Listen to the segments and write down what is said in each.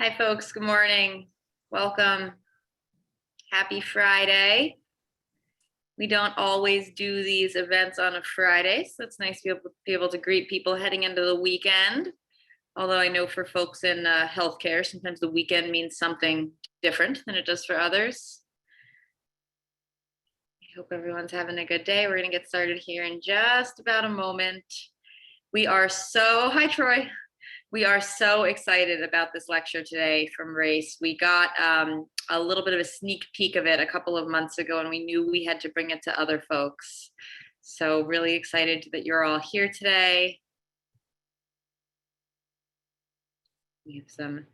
Hi, folks. Good morning. Welcome. Happy Friday. We don't always do these events on a Friday, so it's nice to be able to greet people heading into the weekend. Although I know for folks in healthcare, sometimes the weekend means something different than it does for others. I hope everyone's having a good day. We're going to get started here in just about a moment. Hi, Troy. We are so excited about this lecture today from Race. We got a little bit of a sneak peek of it a couple of months ago, and we knew we had to bring it to other folks. So really excited that you're all here today. We have some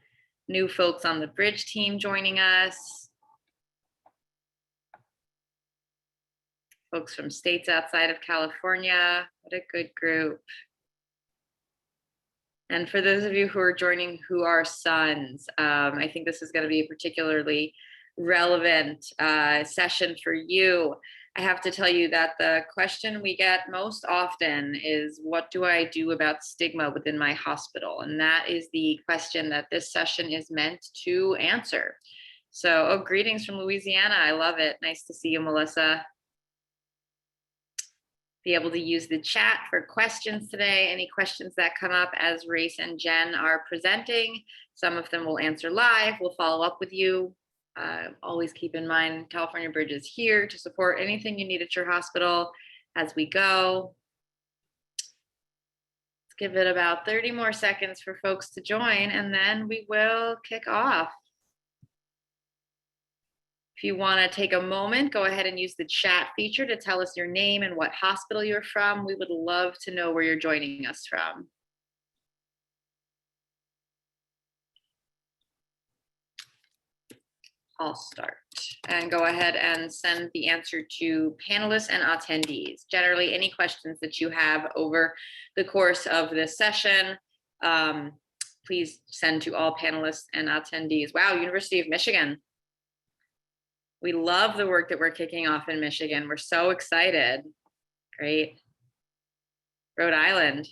new folks on the bridge team joining us. Folks from states outside of California. What a good group. And for those of you who are joining who are sons, I think this is going to be a particularly relevant session for you. I have to tell you that the question we get most often is, what do I do about stigma within my hospital? And that is the question that this session is meant to answer. So, greetings from Louisiana. I love it. Nice to see you, Melissa. Be able to use the chat for questions today. Any questions that come up as Race and Jen are presenting, some of them we'll answer live. We'll follow up with you. Always keep in mind, California Bridge is here to support anything you need at your hospital as we go. Let's give it about 30 more seconds for folks to join, and then we will kick off. If you want to take a moment, go ahead and use the chat feature to tell us your name and what hospital you're from. We would love to know where you're joining us from. I'll start and go ahead and send the answer to panelists and attendees. Generally, any questions that you have over the course of this session, please send to all panelists and attendees. Wow, University of Michigan. We love the work that we're kicking off in Michigan. We're so excited. Great. Rhode Island.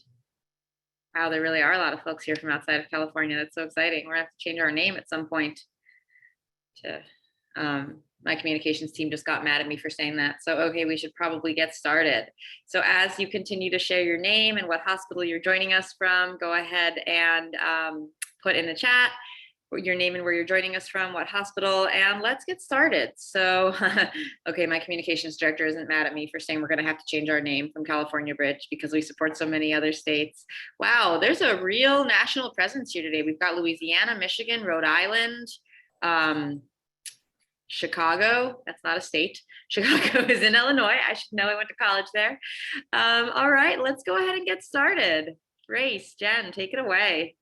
Wow, there really are a lot of folks here from outside of California. That's so exciting. We're gonna have to change our name at some point. My communications team just got mad at me for saying that. So, okay, we should probably get started. So as you continue to share your name and what hospital you're joining us from, go ahead and put in the chat your name and where you're joining us from, what hospital, and let's get started. So, okay, my communications director isn't mad at me for saying we're gonna have to change our name from California Bridge because we support so many other states. Wow, there's a real national presence here today. We've got Louisiana, Michigan, Rhode Island, Chicago, that's not a state. Chicago is in Illinois. I should know, I went to college there. All right, let's go ahead and get started. Race, Jen, take it away.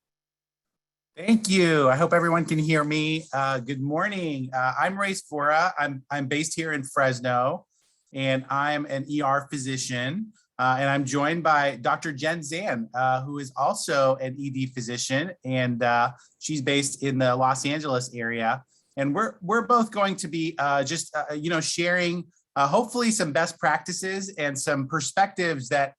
Thank you. I hope everyone can hear me. Good morning. I'm Race Fora. I'm based here in Fresno, and I'm an ER physician. And I'm joined by Dr. Jen Zan, who is also an ED physician, and she's based in the Los Angeles area. And we're both going to be sharing hopefully some best practices and some perspectives that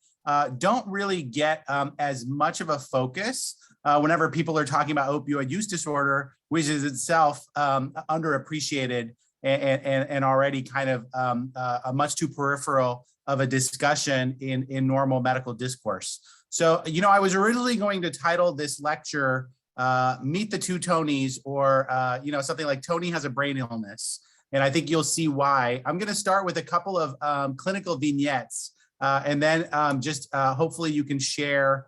don't really get as much of a focus whenever people are talking about opioid use disorder, which is itself underappreciated and already kind of a much too peripheral of a discussion in normal medical discourse. So, I was originally going to title this lecture, Meet the Two Tonys, or, something like Tony has a brain illness. And I think you'll see why. I'm going to start with a couple of clinical vignettes, and then hopefully you can share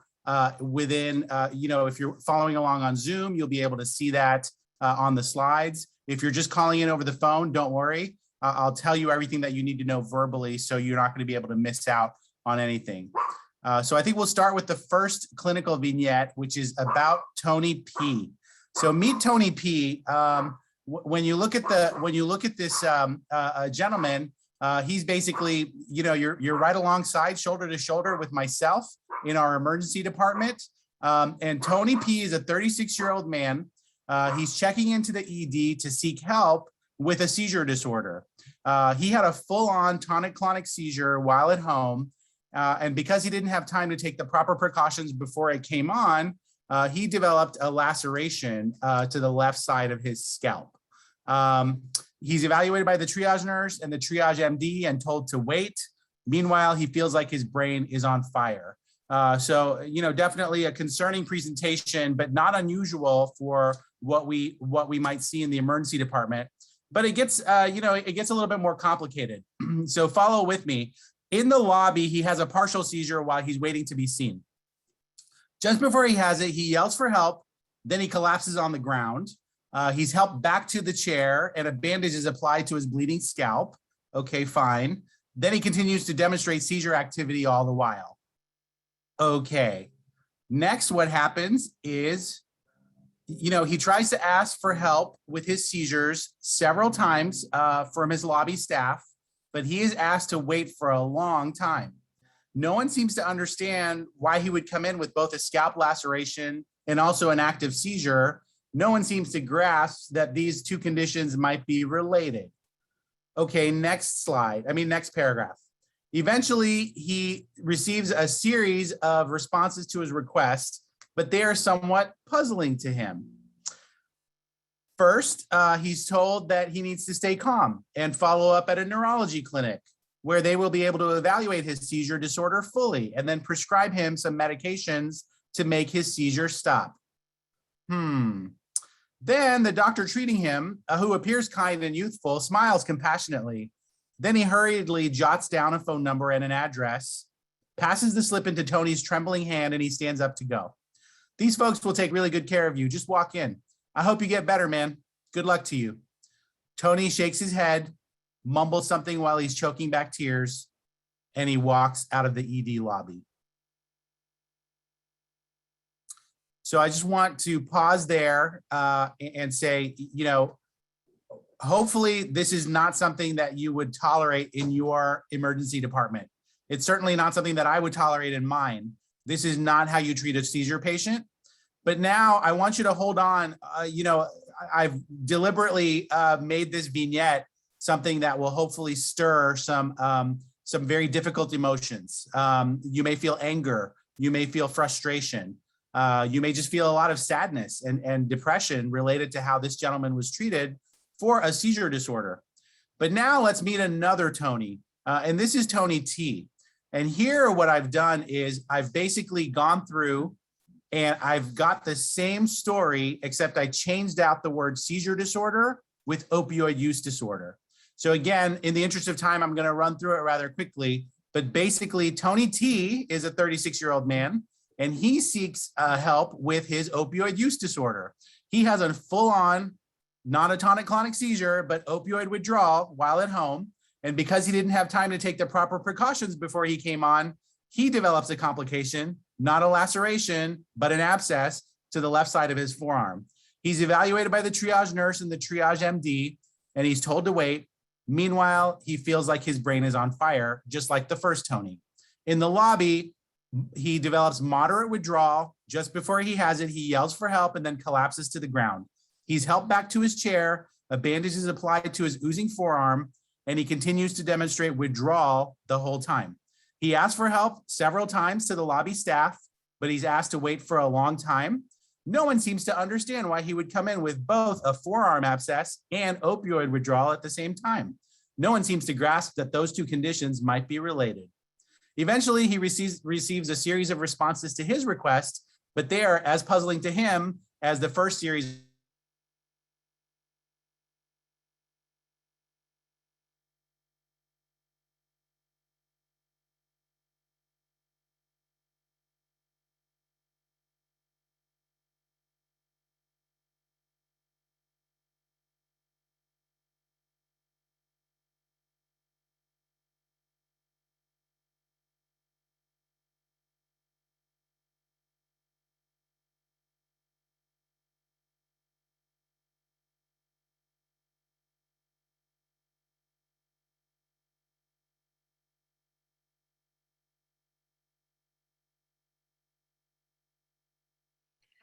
within, if you're following along on Zoom, you'll be able to see that on the slides. If you're just calling in over the phone, don't worry. I'll tell you everything that you need to know verbally, so you're not going to be able to miss out on anything. So I think we'll start with the first clinical vignette, which is about Tony P. So meet Tony P. When you look at this gentleman, he's basically, you're right alongside, shoulder to shoulder with myself in our emergency department. And Tony P is a 36-year-old man. He's checking into the ED to seek help with a seizure disorder. He had a full-on tonic-clonic seizure while at home. And because he didn't have time to take the proper precautions before it came on, he developed a laceration to the left side of his scalp. He's evaluated by the triage nurse and the triage MD and told to wait. Meanwhile, he feels like his brain is on fire. So, definitely a concerning presentation, but not unusual for what we might see in the emergency department. But it gets, it gets a little bit more complicated. So follow with me. In the lobby, he has a partial seizure while he's waiting to be seen. Just before he has it, he yells for help. Then he collapses on the ground. He's helped back to the chair and a bandage is applied to his bleeding scalp. Okay, fine. Then he continues to demonstrate seizure activity all the while. Okay. Next, what happens is, he tries to ask for help with his seizures several times from his lobby staff, but he is asked to wait for a long time. No one seems to understand why he would come in with both a scalp laceration and also an active seizure. No one seems to grasp that these two conditions might be related. Okay, next paragraph. Eventually, he receives a series of responses to his request, but they are somewhat puzzling to him. First, he's told that he needs to stay calm and follow up at a neurology clinic where they will be able to evaluate his seizure disorder fully and then prescribe him some medications to make his seizure stop. Then the doctor treating him, who appears kind and youthful, smiles compassionately. Then he hurriedly jots down a phone number and an address, passes the slip into Tony's trembling hand, and he stands up to go. These folks will take really good care of you. Just walk in. I hope you get better, man. Good luck to you. Tony shakes his head, mumbles something while he's choking back tears, and he walks out of the ED lobby. So I just want to pause there and say, hopefully this is not something that you would tolerate in your emergency department. It's certainly not something that I would tolerate in mine. This is not how you treat a seizure patient. But now I want you to hold on. I've deliberately made this vignette something that will hopefully stir some very difficult emotions. You may feel anger. You may feel frustration. You may just feel a lot of sadness and depression related to how this gentleman was treated for a seizure disorder. But now let's meet another Tony. And this is Tony T. And here what I've done is I've basically gone through and I've got the same story, except I changed out the word seizure disorder with opioid use disorder. So again, in the interest of time, I'm going to run through it rather quickly. But basically, Tony T is a 36-year-old man, and he seeks help with his opioid use disorder. He has a full-on non-atonic clonic seizure, but opioid withdrawal while at home. And because he didn't have time to take the proper precautions before he came on, he develops a complication, not a laceration, but an abscess to the left side of his forearm. He's evaluated by the triage nurse and the triage MD, and he's told to wait. Meanwhile, he feels like his brain is on fire, just like the first Tony. In the lobby, he develops moderate withdrawal. Just before he has it, he yells for help and then collapses to the ground. He's helped back to his chair, a bandage is applied to his oozing forearm, and he continues to demonstrate withdrawal the whole time. He asked for help several times to the lobby staff, but he's asked to wait for a long time. No one seems to understand why he would come in with both a forearm abscess and opioid withdrawal at the same time. No one seems to grasp that those two conditions might be related. Eventually, he receives a series of responses to his request, but they are as puzzling to him as the first series.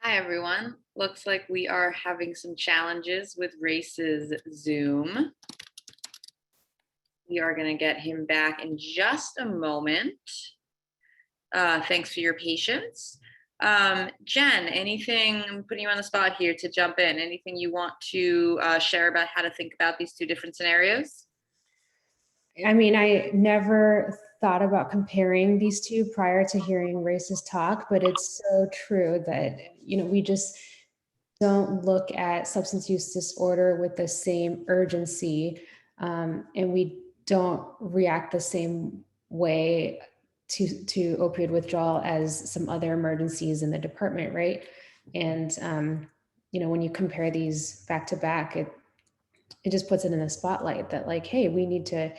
Hi, everyone. Looks like we are having some challenges with Race's Zoom. We are going to get him back in just a moment. Thanks for your patience. Jen, anything, I'm putting you on the spot here to jump in, anything you want to share about how to think about these two different scenarios? I mean, I never thought about comparing these two prior to hearing Race's talk, but it's so true that, we just don't look at substance use disorder with the same urgency, and we don't react the same way to opioid withdrawal as some other emergencies in the department, right? And when you compare these back to back, it just puts it in the spotlight that, like, hey, we need to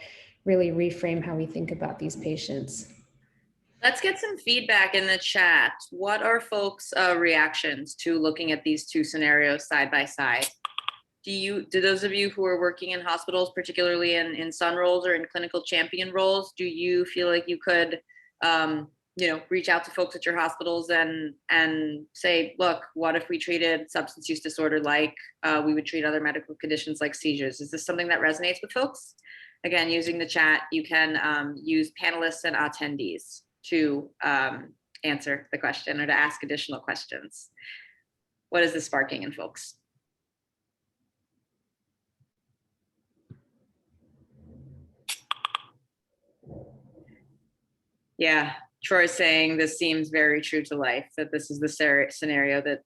really reframe how we think about these patients. Let's get some feedback in the chat. What are folks' reactions to looking at these two scenarios side by side? Do those of you who are working in hospitals, particularly in sun roles or in clinical champion roles, do you feel like you could, reach out to folks at your hospitals and say, look, what if we treated substance use disorder like we would treat other medical conditions like seizures? Is this something that resonates with folks? Again, using the chat, you can use panelists and attendees to answer the question or to ask additional questions. What is this sparking in folks? Yeah, Troy's saying this seems very true to life, that this is the scenario that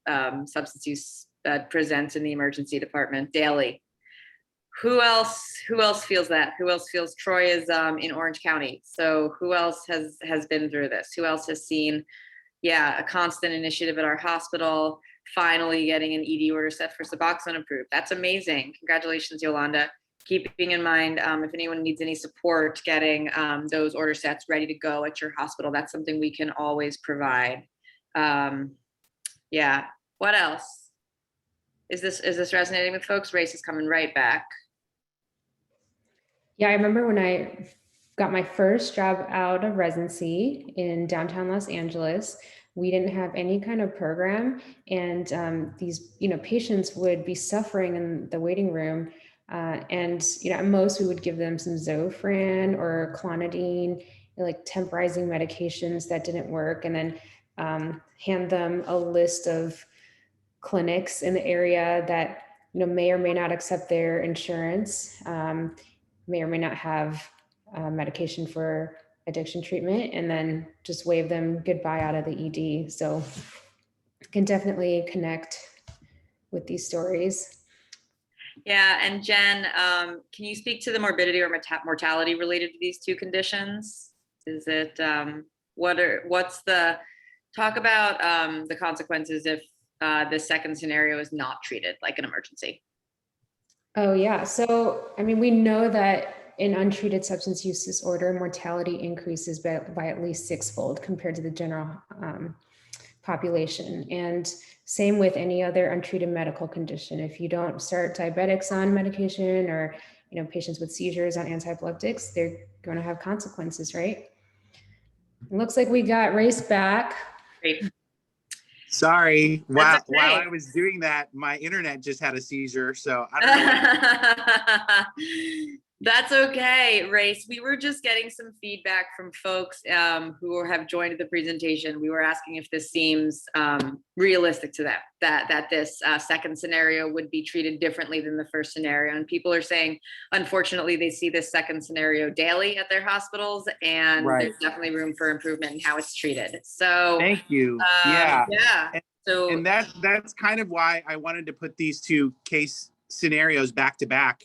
substance use presents in the emergency department daily. Who else feels that? Who else feels? Troy is in Orange County. So who else has been through this? Who else has seen, a constant initiative at our hospital, finally getting an ED order set for Suboxone approved? That's amazing. Congratulations, Yolanda. Keeping in mind, if anyone needs any support getting those order sets ready to go at your hospital, that's something we can always provide. Yeah, what else? Is this resonating with folks? Race is coming right back. Yeah, I remember when I got my first job out of residency in downtown Los Angeles, we didn't have any kind of program, and these patients would be suffering in the waiting room, and at most we would give them some Zofran or clonidine, like temporizing medications that didn't work, and then hand them a list of clinics in the area that may or may not accept their insurance, may or may not have medication for addiction treatment, and then just wave them goodbye out of the ED. So I can definitely connect with these stories. Yeah, and Jen, can you speak to the morbidity or mortality related to these two conditions? Is it talk about the consequences if the second scenario is not treated like an emergency? Oh yeah, so I mean, we know that in untreated substance use disorder, mortality increases by at least sixfold compared to the general population. And same with any other untreated medical condition. If you don't start diabetics on medication, or patients with seizures on antiepileptics, they're going to have consequences, right? It looks like we got Race back. Great. Sorry, while okay. I was doing that, my internet just had a seizure, so I don't know. That's okay, Race. We were just getting some feedback from folks who have joined the presentation. We were asking if this seems realistic to them, that this second scenario would be treated differently than the first scenario. And people are saying, unfortunately, they see this second scenario daily at their hospitals, and there's definitely room for improvement in how it's treated. So thank you. Yeah. And that's kind of why I wanted to put these two case scenarios back to back,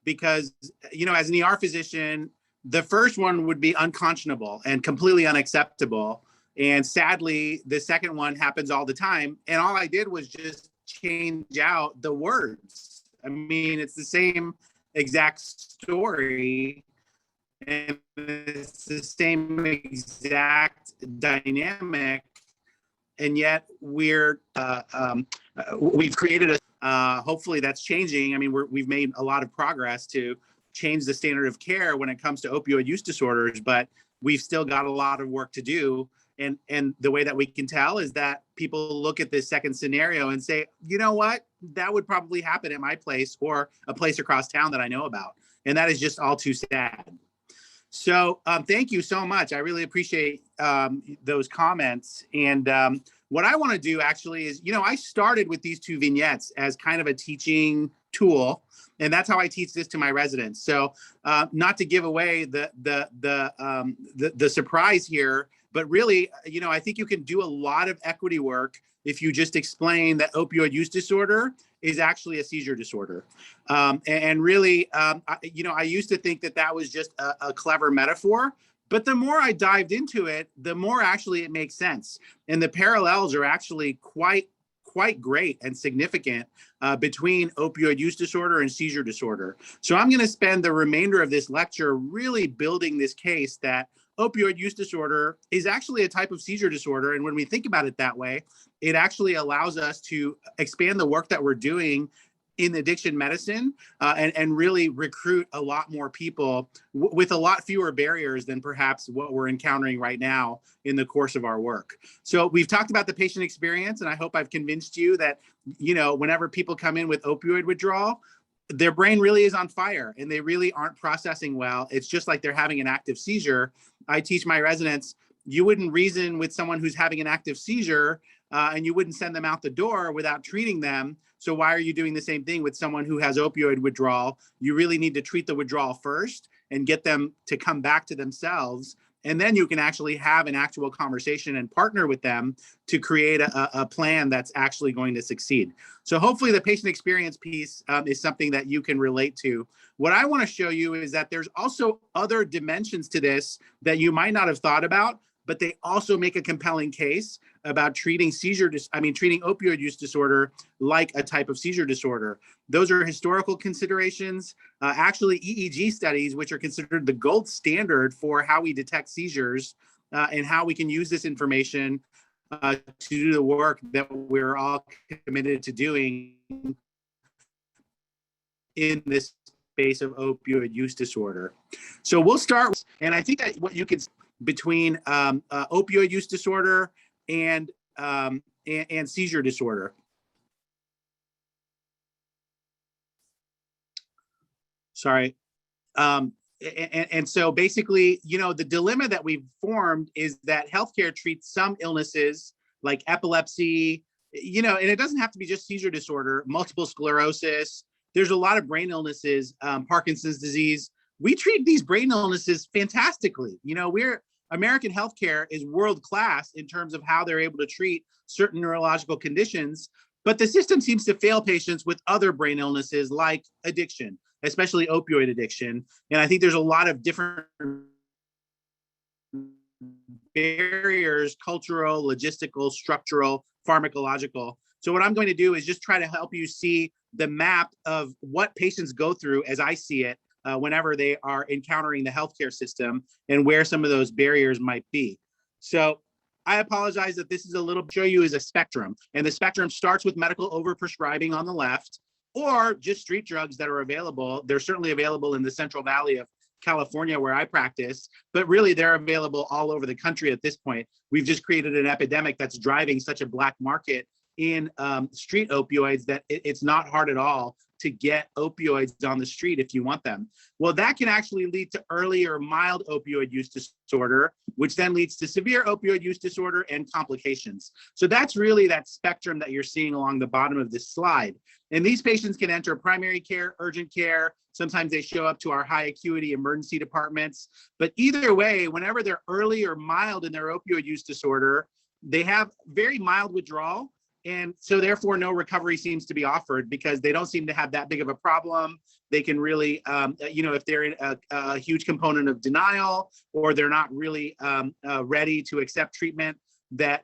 because, as an ER physician, the first one would be unconscionable and completely unacceptable. And sadly, the second one happens all the time. And all I did was just change out the words. I mean, it's the same exact story, and it's the same exact dynamic. And yet we've created hopefully that's changing. I mean, we've made a lot of progress to change the standard of care when it comes to opioid use disorders, but we've still got a lot of work to do. And the way that we can tell is that people look at this second scenario and say, you know what, that would probably happen at my place or a place across town that I know about. And that is just all too sad. So thank you so much. I really appreciate those comments. And what I want to do actually is, I started with these two vignettes as kind of a teaching tool, and that's how I teach this to my residents. So not to give away the surprise here, but really, I think you can do a lot of equity work if you just explain that opioid use disorder is actually a seizure disorder. And really, I used to think that was just a clever metaphor, but the more I dived into it, the more actually it makes sense. And the parallels are actually quite great and significant between opioid use disorder and seizure disorder. So I'm going to spend the remainder of this lecture really building this case that opioid use disorder is actually a type of seizure disorder. And when we think about it that way, it actually allows us to expand the work that we're doing in addiction medicine and really recruit a lot more people with a lot fewer barriers than perhaps what we're encountering right now in the course of our work. So we've talked about the patient experience, and I hope I've convinced you that, whenever people come in with opioid withdrawal, their brain really is on fire and they really aren't processing well. It's just like they're having an active seizure. I teach my residents, you wouldn't reason with someone who's having an active seizure and you wouldn't send them out the door without treating them. So why are you doing the same thing with someone who has opioid withdrawal? You really need to treat the withdrawal first and get them to come back to themselves. And then you can actually have an actual conversation and partner with them to create a plan that's actually going to succeed. So hopefully the patient experience piece is something that you can relate to. What I want to show you is that there's also other dimensions to this that you might not have thought about, but they also make a compelling case about treating opioid use disorder like a type of seizure disorder. Those are historical considerations, actually EEG studies, which are considered the gold standard for how we detect seizures and how we can use this information to do the work that we're all committed to doing in this space of opioid use disorder. So we'll start, and I think that what you can between opioid use disorder and seizure disorder. Sorry. And so basically, the dilemma that we've formed is that healthcare treats some illnesses like epilepsy, and it doesn't have to be just seizure disorder, multiple sclerosis. There's a lot of brain illnesses, Parkinson's disease. We treat these brain illnesses fantastically. American healthcare is world-class in terms of how they're able to treat certain neurological conditions, but the system seems to fail patients with other brain illnesses like addiction, especially opioid addiction. And I think there's a lot of different barriers, cultural, logistical, structural, pharmacological. So what I'm going to do is just try to help you see the map of what patients go through as I see it whenever they are encountering the healthcare system and where some of those barriers might be. So I apologize that this is a little, show you is a spectrum, and the spectrum starts with medical overprescribing on the left, or just street drugs that are available. They're certainly available in the Central Valley of California where I practice, but really they're available all over the country at this point. We've just created an epidemic that's driving such a black market in street opioids that it's not hard at all to get opioids on the street if you want them. Well, that can actually lead to early or mild opioid use disorder, which then leads to severe opioid use disorder and complications. So that's really that spectrum that you're seeing along the bottom of this slide. And these patients can enter primary care, urgent care. Sometimes they show up to our high acuity emergency departments. But either way, whenever they're early or mild in their opioid use disorder, they have very mild withdrawal. And so therefore no recovery seems to be offered because they don't seem to have that big of a problem. They can really, if they're in a huge component of denial, or they're not really ready to accept treatment, that,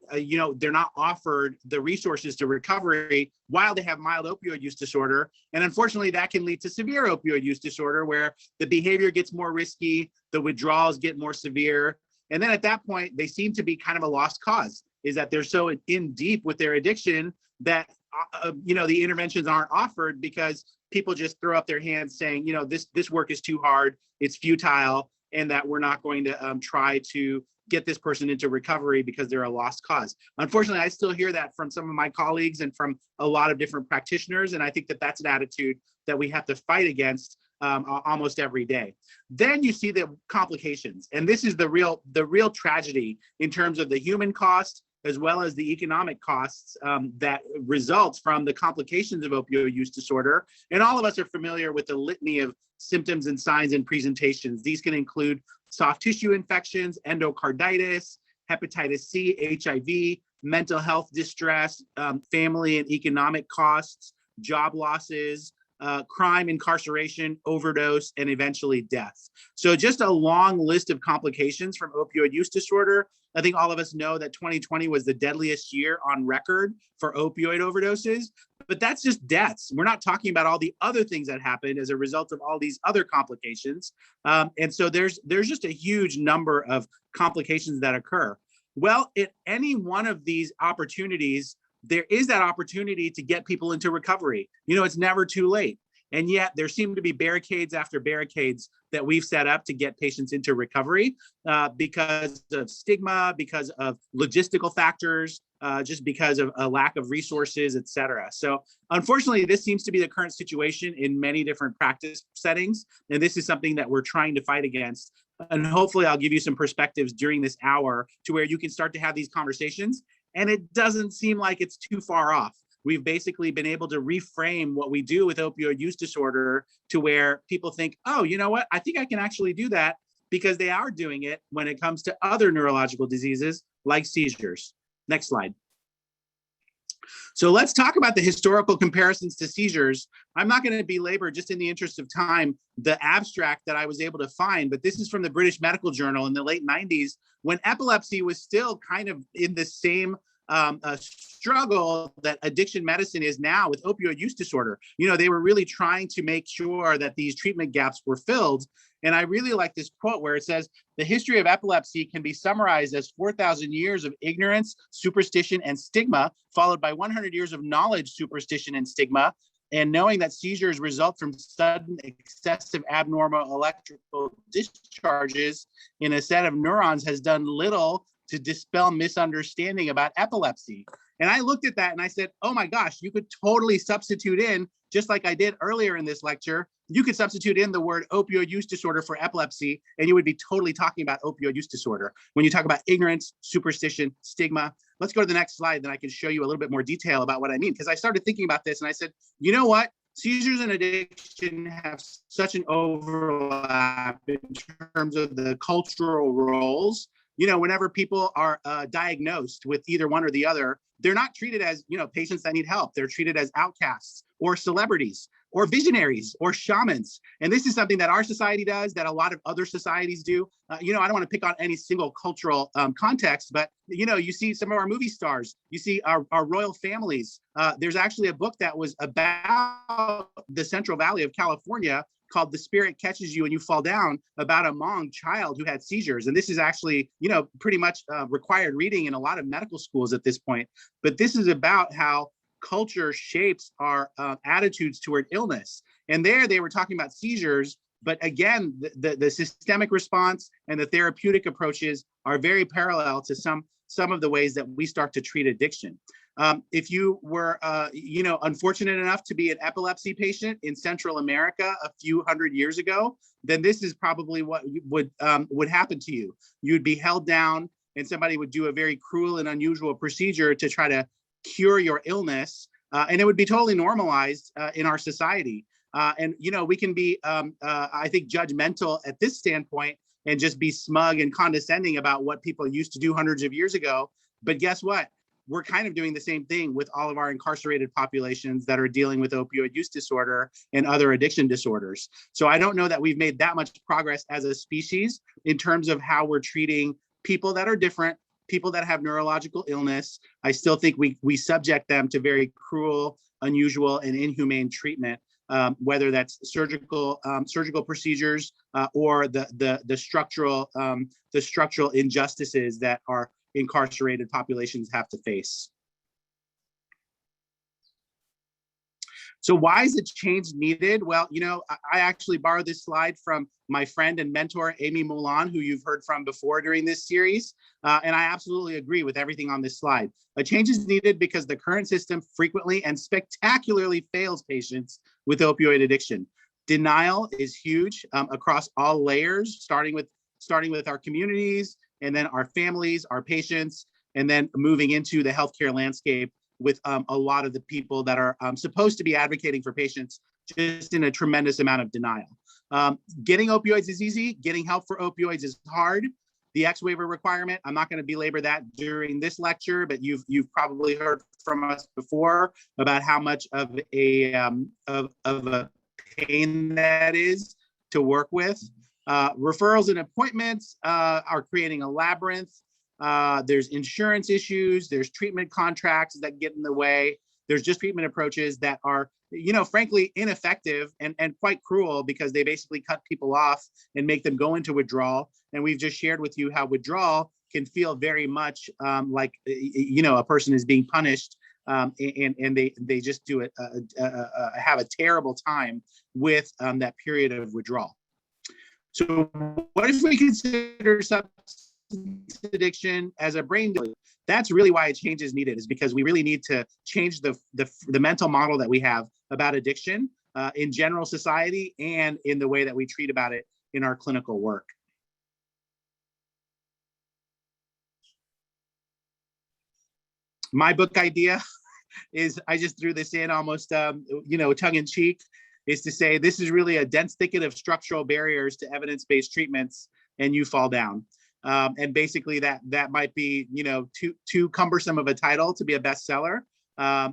they're not offered the resources to recovery while they have mild opioid use disorder. And unfortunately, that can lead to severe opioid use disorder where the behavior gets more risky, the withdrawals get more severe. And then at that point, they seem to be kind of a lost cause, is that they're so in deep with their addiction that, the interventions aren't offered because people just throw up their hands saying, this work is too hard, it's futile, and that we're not going to try to get this person into recovery because they're a lost cause. Unfortunately, I still hear that from some of my colleagues and from a lot of different practitioners. And I think that that's an attitude that we have to fight against almost every day. Then you see the complications. And this is the real tragedy in terms of the human cost as well as the economic costs that results from the complications of opioid use disorder. And all of us are familiar with the litany of symptoms and signs and presentations. These can include soft tissue infections, endocarditis, hepatitis C, HIV, mental health distress, family and economic costs, job losses, crime, incarceration, overdose, and eventually death. So just a long list of complications from opioid use disorder. I think all of us know that 2020 was the deadliest year on record for opioid overdoses, but that's just deaths. We're not talking about all the other things that happened as a result of all these other complications. And so there's just a huge number of complications that occur. Well, at any one of these opportunities, there is that opportunity to get people into recovery. You know, it's never too late. And yet there seem to be barricades after barricades that we've set up to get patients into recovery because of stigma, because of logistical factors, just because of a lack of resources, et cetera. So unfortunately, this seems to be the current situation in many different practice settings. And this is something that we're trying to fight against. And hopefully I'll give you some perspectives during this hour to where you can start to have these conversations. And it doesn't seem like it's too far off. We've basically been able to reframe what we do with opioid use disorder to where people think, oh, you know what? I think I can actually do that because they are doing it when it comes to other neurological diseases like seizures. Next slide. So let's talk about the historical comparisons to seizures. I'm not going to belabor, just in the interest of time, the abstract that I was able to find, but this is from the British Medical Journal in the late 90s, when epilepsy was still kind of in the same struggle that addiction medicine is now with opioid use disorder. You know, they were really trying to make sure that these treatment gaps were filled. And I really like this quote where it says, the history of epilepsy can be summarized as 4,000 years of ignorance, superstition, and stigma, followed by 100 years of knowledge, superstition, and stigma. And knowing that seizures result from sudden, excessive, abnormal electrical discharges in a set of neurons has done little to dispel misunderstanding about epilepsy. And I looked at that and I said, oh my gosh, you could totally substitute in, just like I did earlier in this lecture, you could substitute in the word opioid use disorder for epilepsy, and you would be totally talking about opioid use disorder. When you talk about ignorance, superstition, stigma, let's go to the next slide, then I can show you a little bit more detail about what I mean. Because I started thinking about this and I said, you know what? Seizures and addiction have such an overlap in terms of the cultural roles. You know, whenever people are diagnosed with either one or the other, they're not treated as, you know, patients that need help. They're treated as outcasts or celebrities or visionaries or shamans. And this is something that our society does, that a lot of other societies do. You know, I don't want to pick on any single cultural context, but, you know, you see some of our movie stars, you see our royal families. There's actually a book that was about the Central Valley of California called The Spirit Catches You and You Fall Down, about a Hmong child who had seizures. And this is actually, you know, pretty much required reading in a lot of medical schools at this point. But this is about how culture shapes our attitudes toward illness. And there they were talking about seizures. But again, the systemic response and the therapeutic approaches are very parallel to some of the ways that we start to treat addiction. If you were, you know, unfortunate enough to be an epilepsy patient in Central America a few hundred years ago, then this is probably what would happen to you. You'd be held down, and somebody would do a very cruel and unusual procedure to try to cure your illness, and it would be totally normalized in our society. And you know, we can be, I think, judgmental at this standpoint and just be smug and condescending about what people used to do hundreds of years ago. But guess what? We're kind of doing the same thing with all of our incarcerated populations that are dealing with opioid use disorder and other addiction disorders. So I don't know that we've made that much progress as a species in terms of how we're treating people that are different, people that have neurological illness. I still think we subject them to very cruel, unusual, and inhumane treatment, whether that's surgical procedures or the structural injustices that our incarcerated populations have to face. So why is it change needed? Well, you know, I actually borrowed this slide from my friend and mentor, Amy Moulin, who you've heard from before during this series. And I absolutely agree with everything on this slide. A change is needed because the current system frequently and spectacularly fails patients with opioid addiction. Denial is huge across all layers, starting with our communities, and then our families, our patients, and then moving into the healthcare landscape with a lot of the people that are supposed to be advocating for patients just in a tremendous amount of denial. Getting opioids is easy. Getting help for opioids is hard. The X waiver requirement, I'm not going to belabor that during this lecture, but you've probably heard from us before about how much of a pain that is to work with. Referrals and appointments are creating a labyrinth. There's insurance issues. There's treatment contracts that get in the way. There's just treatment approaches that are, frankly, ineffective and quite cruel because they basically cut people off and make them go into withdrawal. And we've just shared with you how withdrawal can feel very much like, a person is being punished, and they just do it, have a terrible time with that period of withdrawal. So what if we consider substance addiction as a brain disease? That's really why a change is needed, is because we really need to change the mental model that we have about addiction in general society and in the way that we treat about it in our clinical work. My book idea is, I just threw this in almost, tongue in cheek, is to say this is really a dense thicket of structural barriers to evidence-based treatments, and you fall down. And basically that might be, too cumbersome of a title to be a bestseller.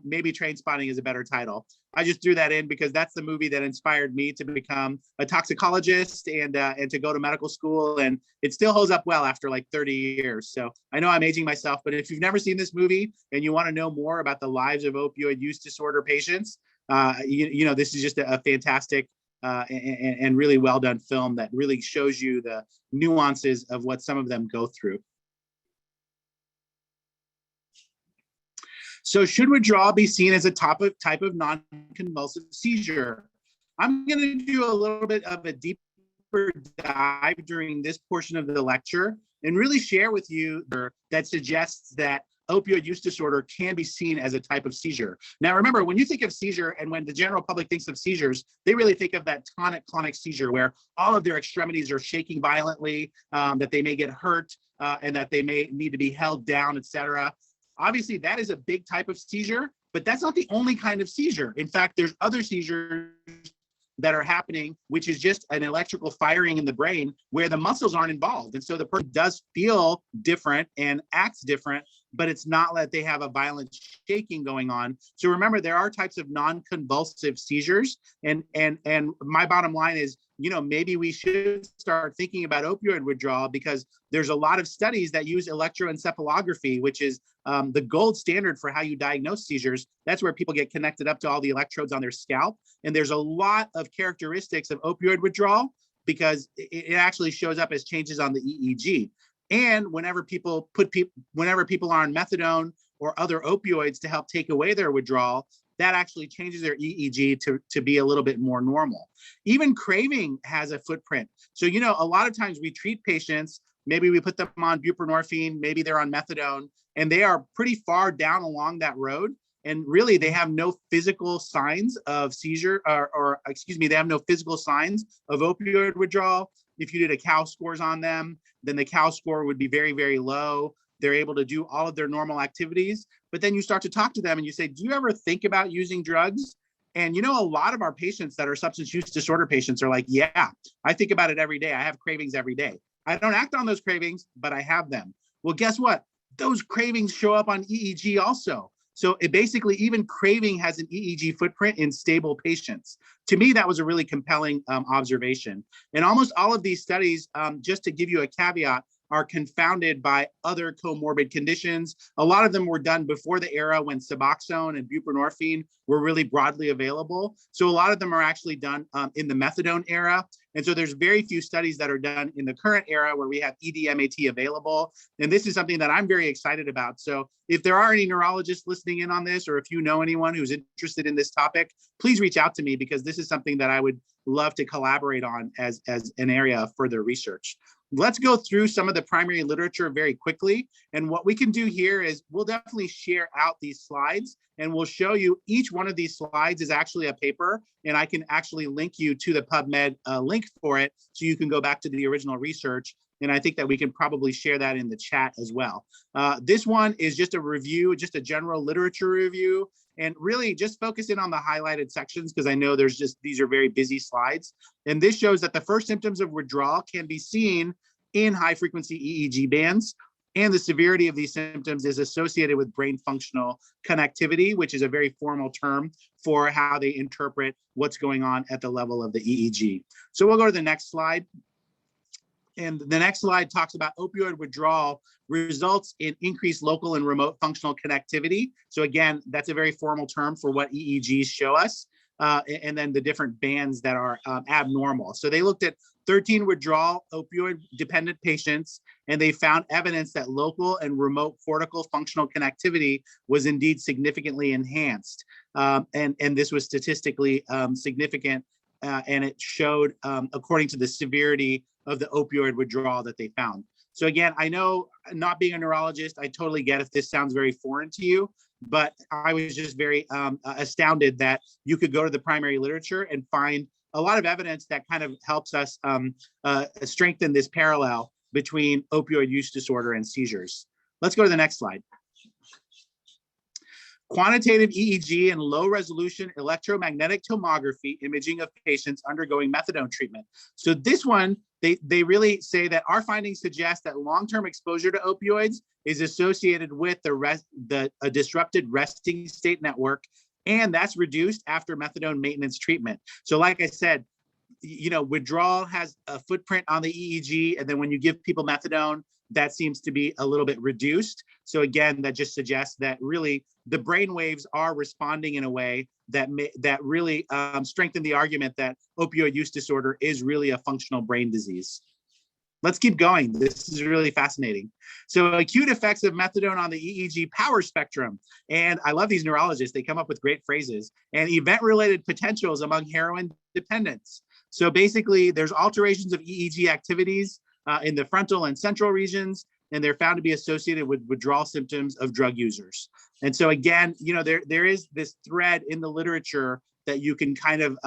Maybe Trainspotting is a better title. I just threw that in because that's the movie that inspired me to become a toxicologist and to go to medical school. And it still holds up well after like 30 years. So I know I'm aging myself, but if you've never seen this movie and you want to know more about the lives of opioid use disorder patients, this is just a fantastic and really well done film that really shows you the nuances of what some of them go through. So should withdrawal be seen as a type of non-convulsive seizure? I'm going to do a little bit of a deeper dive during this portion of the lecture and really share with you that suggests that opioid use disorder can be seen as a type of seizure. Now, remember, when you think of seizure and when the general public thinks of seizures, they really think of that tonic-clonic seizure where all of their extremities are shaking violently, that they may get hurt, and that they may need to be held down, etc. Obviously, that is a big type of seizure, but that's not the only kind of seizure. In fact, there's other seizures that are happening, which is just an electrical firing in the brain where the muscles aren't involved. And so the person does feel different and acts different, but it's not that they have a violent shaking going on. So remember, there are types of non-convulsive seizures. And my bottom line is, maybe we should start thinking about opioid withdrawal because there's a lot of studies that use electroencephalography, which is the gold standard for how you diagnose seizures. That's where people get connected up to all the electrodes on their scalp. And there's a lot of characteristics of opioid withdrawal because it actually shows up as changes on the EEG. And whenever people are on methadone or other opioids to help take away their withdrawal, that actually changes their EEG to be a little bit more normal. Even craving has a footprint. So, a lot of times we treat patients, maybe we put them on buprenorphine, maybe they're on methadone, and they are pretty far down along that road. And really, they have no physical signs of seizure, they have no physical signs of opioid withdrawal. If you did a COW scores on them, then the COW score would be very, very low. They're able to do all of their normal activities. But then you start to talk to them and you say, do you ever think about using drugs? And a lot of our patients that are substance use disorder patients are like, yeah, I think about it every day. I have cravings every day. I don't act on those cravings, but I have them. Well, guess what? Those cravings show up on EEG also. So it basically, even craving has an EEG footprint in stable patients. To me, that was a really compelling observation. And almost all of these studies, just to give you a caveat, are confounded by other comorbid conditions. A lot of them were done before the era when Suboxone and buprenorphine were really broadly available. So a lot of them are actually done in the methadone era. And so there's very few studies that are done in the current era where we have EDMAT available. And this is something that I'm very excited about. So if there are any neurologists listening in on this, or if you know anyone who's interested in this topic, please reach out to me because this is something that I would love to collaborate on as an area of further research. Let's go through some of the primary literature very quickly. And what we can do here is we'll definitely share out these slides and we'll show you each one of these slides is actually a paper. And I can actually link you to the PubMed link for it so you can go back to the original research. And I think that we can probably share that in the chat as well. This one is just a review, just a general literature review, and really just focusing on the highlighted sections because I know these are very busy slides. And this shows that the first symptoms of withdrawal can be seen in high frequency EEG bands. And the severity of these symptoms is associated with brain functional connectivity, which is a very formal term for how they interpret what's going on at the level of the EEG. So we'll go to the next slide. And the next slide talks about opioid withdrawal results in increased local and remote functional connectivity. So again, that's a very formal term for what EEGs show us. And then the different bands that are abnormal. So they looked at 13 withdrawal opioid dependent patients, and they found evidence that local and remote cortical functional connectivity was indeed significantly enhanced. And this was statistically significant, and it showed according to the severity of the opioid withdrawal that they found. So again, I know, not being a neurologist, I totally get if this sounds very foreign to you, but I was just very astounded that you could go to the primary literature and find a lot of evidence that kind of helps us strengthen this parallel between opioid use disorder and seizures. Let's go to the next slide. Quantitative EEG and low resolution electromagnetic tomography imaging of patients undergoing methadone treatment. So this one, they really say that our findings suggest that long-term exposure to opioids is associated with a disrupted resting state network, and that's reduced after methadone maintenance treatment. So like I said, withdrawal has a footprint on the EEG, and then when you give people methadone, that seems to be a little bit reduced. So again, that just suggests that really the brain waves are responding in a way that really strengthen the argument that opioid use disorder is really a functional brain disease. Let's keep going. This is really fascinating. So acute effects of methadone on the EEG power spectrum. And I love these neurologists. They come up with great phrases. And event-related potentials among heroin dependents. So basically, there's alterations of EEG activities in the frontal and central regions, and they're found to be associated with withdrawal symptoms of drug users. And so again, there is this thread in the literature that you can kind of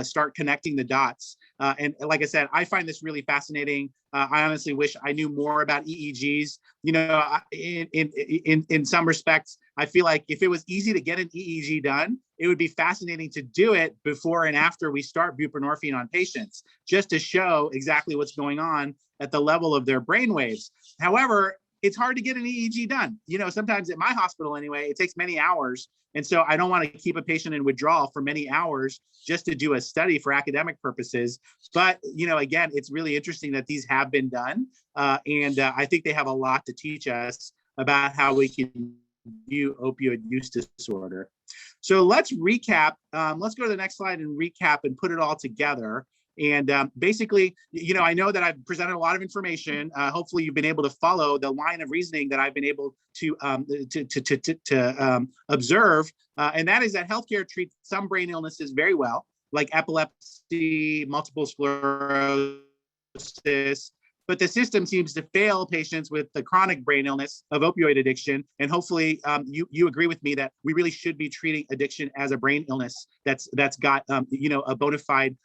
start connecting the dots. And like I said, I find this really fascinating. I honestly wish I knew more about EEGs. In some respects, I feel like if it was easy to get an EEG done, it would be fascinating to do it before and after we start buprenorphine on patients, just to show exactly what's going on at the level of their brain waves. However, it's hard to get an EEG done. Sometimes at my hospital anyway, it takes many hours. And so I don't want to keep a patient in withdrawal for many hours just to do a study for academic purposes. But, again, it's really interesting that these have been done. And I think they have a lot to teach us about how we can view opioid use disorder. So let's recap. Let's go to the next slide and recap and put it all together. And basically, I know that I've presented a lot of information. Hopefully, you've been able to follow the line of reasoning that I've been able to observe. And that is that healthcare treats some brain illnesses very well, like epilepsy, multiple sclerosis. But the system seems to fail patients with the chronic brain illness of opioid addiction. And hopefully you agree with me that we really should be treating addiction as a brain illness that's got a bona fide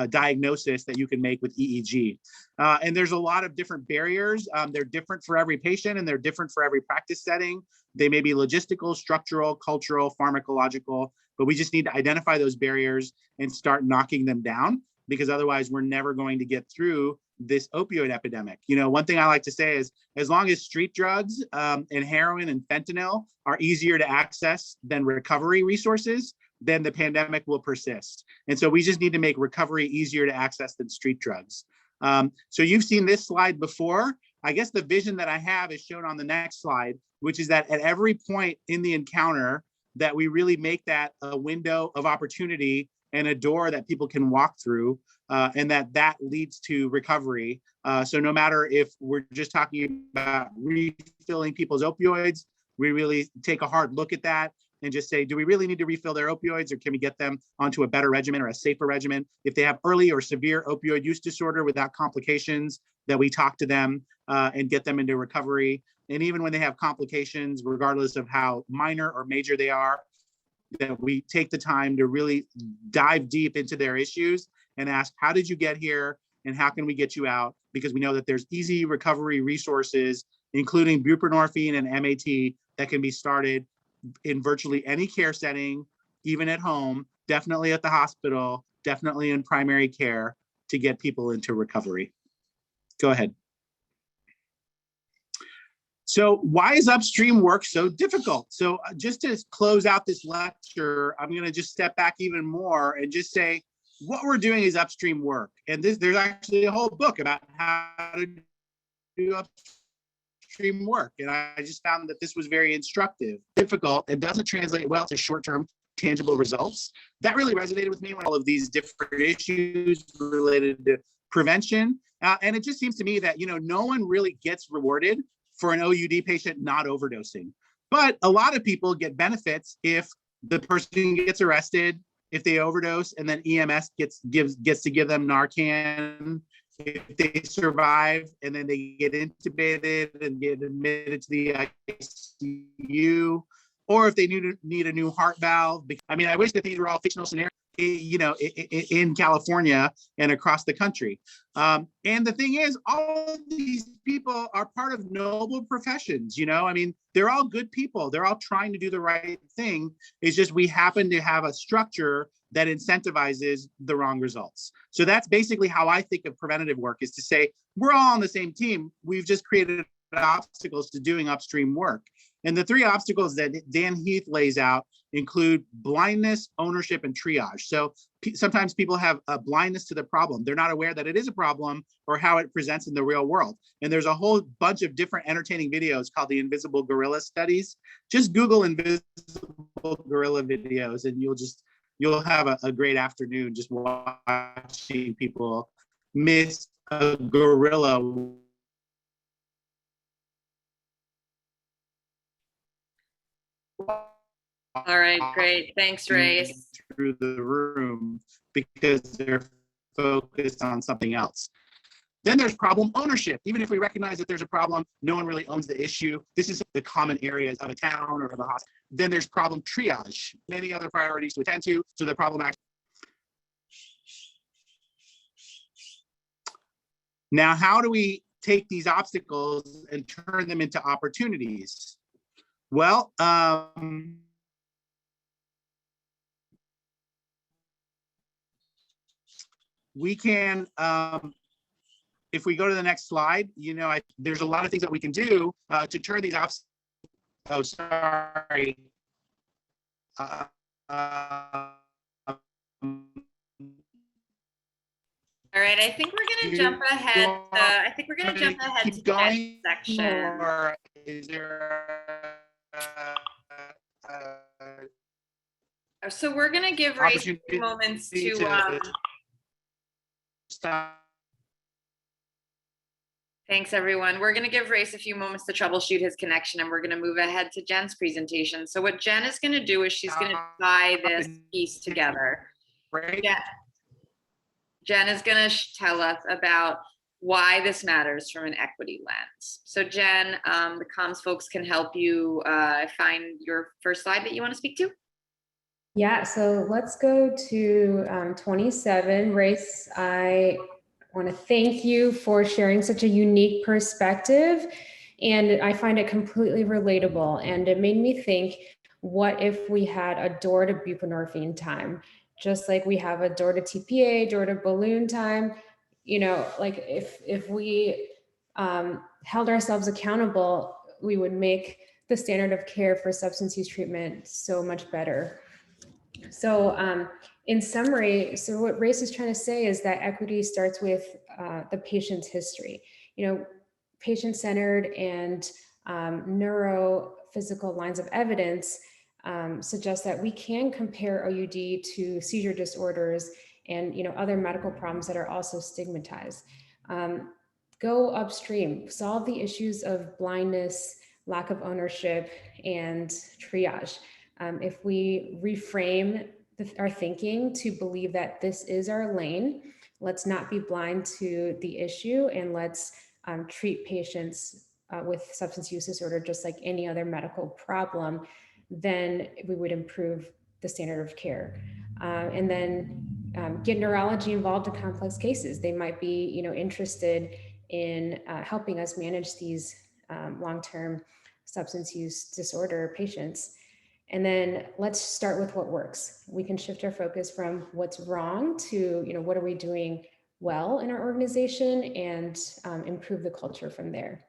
diagnosis that you can make with EEG. And there's a lot of different barriers. They're different for every patient and they're different for every practice setting. They may be logistical, structural, cultural, pharmacological, but we just need to identify those barriers and start knocking them down, because otherwise we're never going to get through this opioid epidemic. One thing I like to say is, as long as street drugs and heroin and fentanyl are easier to access than recovery resources, then the pandemic will persist. And so we just need to make recovery easier to access than street drugs. So you've seen this slide before. I guess the vision that I have is shown on the next slide, which is that at every point in the encounter, that we really make that a window of opportunity and a door that people can walk through, and that leads to recovery. So no matter if we're just talking about refilling people's opioids, we really take a hard look at that and just say, do we really need to refill their opioids, or can we get them onto a better regimen or a safer regimen? If they have early or severe opioid use disorder without complications, that we talk to them and get them into recovery. And even when they have complications, regardless of how minor or major they are, that we take the time to really dive deep into their issues and ask, how did you get here? and how can we get you out, because we know that there's easy recovery resources, including buprenorphine and MAT, that can be started in virtually any care setting, even at home, definitely at the hospital, definitely in primary care, to get people into recovery. Go ahead. So why is upstream work so difficult? So just to close out this lecture, I'm going to just step back even more and just say what we're doing is upstream work. And there's actually a whole book about how to do upstream work. And I just found that this was very instructive. Difficult, it doesn't translate well to short-term tangible results. That really resonated with me when all of these different issues related to prevention. And it just seems to me that, no one really gets rewarded for an OUD patient not overdosing. But a lot of people get benefits if the person gets arrested, if they overdose, and then EMS gets to give them Narcan. If they survive and then they get intubated and get admitted to the ICU, or if they need a new heart valve. I mean, I wish that these were all fictional scenarios, in California and across the country. And the thing is, all of these people are part of noble professions, I mean, they're all good people. They're all trying to do the right thing. It's just we happen to have a structure that incentivizes the wrong results. So that's basically how I think of preventative work, is to say, we're all on the same team. We've just created obstacles to doing upstream work. And the three obstacles that Dan Heath lays out include blindness, ownership, and triage. So sometimes people have a blindness to the problem. They're not aware that it is a problem or how it presents in the real world. And there's a whole bunch of different entertaining videos called the Invisible Gorilla Studies. Just Google Invisible Gorilla videos and you'll have a great afternoon just watching people miss a gorilla. All right, great. Thanks, Ray. Through the room because they're focused on something else. Then there's problem ownership. Even if we recognize that there's a problem, no one really owns the issue. This is the common areas of a town or of a hospital. Then there's problem triage, many other priorities to attend to. So the problem actually. Now, how do we take these obstacles and turn them into opportunities? Well, we can, if we go to the next slide, there's a lot of things that we can do to turn these obstacles. Oh, sorry. All right, I think we're going to jump ahead. I think we're going to jump ahead to the next section. Or is there so we're going to give Ray a few moments to stop. Thanks, everyone. We're going to give Race a few moments to troubleshoot his connection, and we're going to move ahead to Jen's presentation. So what Jen is going to do is she's going to tie this piece together. Yeah. Jen is going to tell us about why this matters from an equity lens. So Jen, the comms folks can help you find your first slide that you want to speak to. Yeah, so let's go to 27. Race, I want to thank you for sharing such a unique perspective, and I find it completely relatable. And it made me think, what if we had a door to buprenorphine time, just like we have a door to TPA, door to balloon time? Like if we held ourselves accountable, we would make the standard of care for substance use treatment so much better. So in summary, so what Race is trying to say is that equity starts with the patient's history. Patient-centered and neurophysical lines of evidence suggest that we can compare OUD to seizure disorders and other medical problems that are also stigmatized. Go upstream, solve the issues of blindness, lack of ownership, and triage. If we reframe our thinking to believe that this is our lane, let's not be blind to the issue, and let's treat patients with substance use disorder just like any other medical problem, then we would improve the standard of care. And then get neurology involved in complex cases. They might be, interested in helping us manage these long-term substance use disorder patients. And then let's start with what works. We can shift our focus from what's wrong to, what are we doing well in our organization, and improve the culture from there.